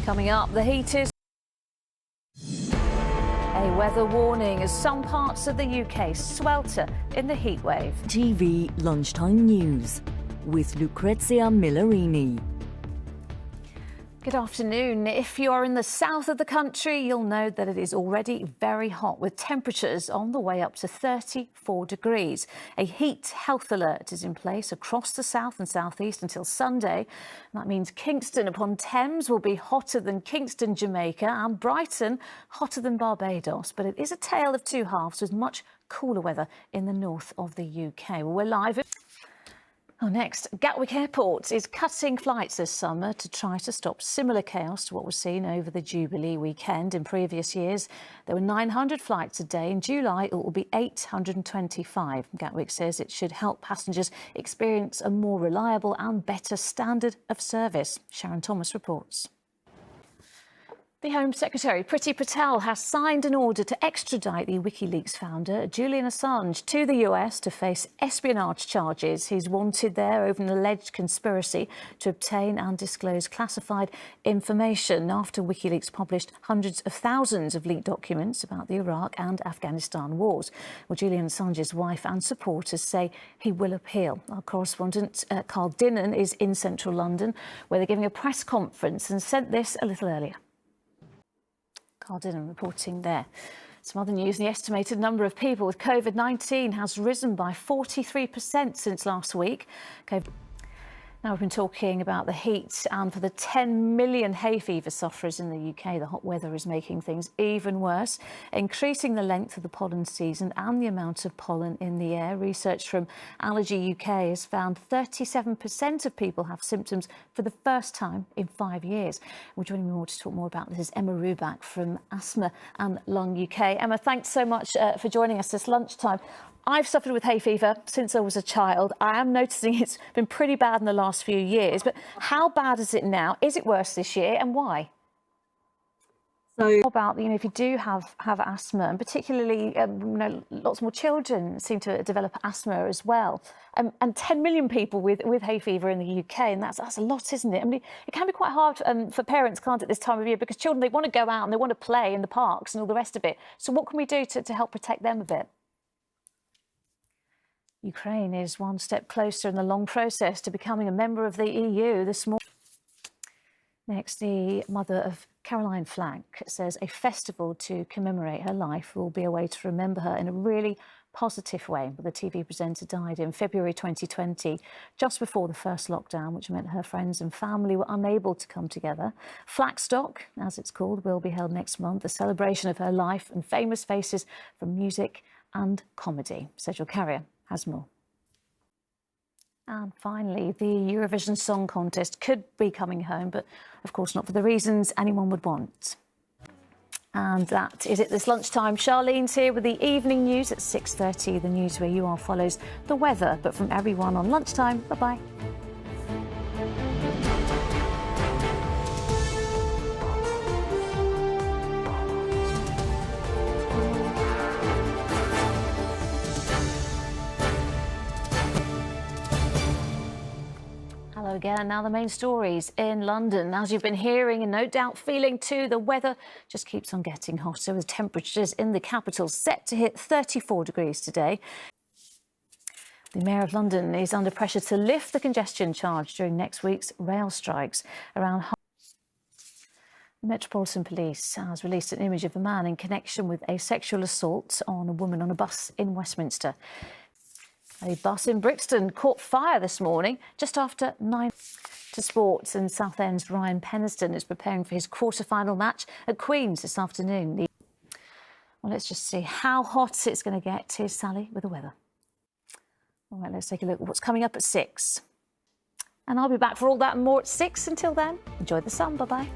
Coming up, the heat is a weather warning as some parts of the UK swelter in the heat wave. TV Lunchtime News with Lucrezia Millarini. Good afternoon. If you are in the south of the country, you'll know that it is already very hot with temperatures on the way up to 34 degrees. A heat health alert is in place across the south and southeast until Sunday. That means Kingston upon Thames will be hotter than Kingston, Jamaica, and Brighton hotter than Barbados. But it is a tale of two halves with much cooler weather in the north of the UK. Well, we're live. Next, Gatwick Airport is cutting flights this summer to try to stop similar chaos to what was seen over the Jubilee weekend. In previous years, there were 900 flights a day. In July, it will be 825. Gatwick says it should help passengers experience a more reliable and better standard of service. Sharon Thomas reports. The Home Secretary, Priti Patel, has signed an order to extradite the WikiLeaks founder, Julian Assange, to the US to face espionage charges. He's wanted there over an alleged conspiracy to obtain and disclose classified information after WikiLeaks published hundreds of thousands of leaked documents about the Iraq and Afghanistan wars. Well, Julian Assange's wife and supporters say he will appeal. Our correspondent, Carl Dinnan, is in central London, where they're giving a press conference and sent this a little earlier. Carl Dinnan reporting there. Some other news, the estimated number of people with COVID-19 has risen by 43% since last week. Now, we've been talking about the heat, and for the 10 million hay fever sufferers in the UK, the hot weather is making things even worse, increasing the length of the pollen season and the amount of pollen in the air. Research from Allergy UK has found 37% of people have symptoms for the first time in 5 years. We're joining me more to talk more about this is Emma Ruback from Asthma and Lung UK. Emma, thanks so much for joining us this lunchtime. I've suffered with hay fever since I was a child. I am noticing it's been pretty bad in the last few years, but how bad is it now? Is it worse this year, and why? So, about if you do have asthma, and particularly lots more children seem to develop asthma as well, and 10 million people with hay fever in the UK, and that's a lot, isn't it? I mean, it can be quite hard for parents, can't it, this time of year, because children, they want to go out and they want to play in the parks and all the rest of it. So what can we do to help protect them a bit? Ukraine is one step closer in the long process to becoming a member of the EU this morning. Next, the mother of Caroline Flack says a festival to commemorate her life will be a way to remember her in a really positive way. The TV presenter died in February 2020, just before the first lockdown, which meant her friends and family were unable to come together. Flackstock, as it's called, will be held next month, a celebration of her life and famous faces from music and comedy. Sejal Carrier has more. And finally, the Eurovision Song Contest could be coming home, but of course not for the reasons anyone would want. And that is it this lunchtime. Charlene's here with the evening news at 6:30. The news where you are follows the weather, but from everyone on Lunchtime, bye-bye. Hello again. Now the main stories in London. As you've been hearing and no doubt feeling too, the weather just keeps on getting hotter, with temperatures in the capital set to hit 34 degrees today. The Mayor of London is under pressure to lift the congestion charge during next week's rail strikes. The Metropolitan Police has released an image of a man in connection with a sexual assault on a woman on a bus in Westminster. A bus in Brixton caught fire this morning just after 9. To sports, and Southend's Ryan Penniston is preparing for his quarter-final match at Queen's this afternoon. Well, let's just see how hot it's going to get. Here's Sally with the weather. All right, let's take a look at what's coming up at 6. And I'll be back for all that and more at 6. Until then, enjoy the sun. Bye-bye.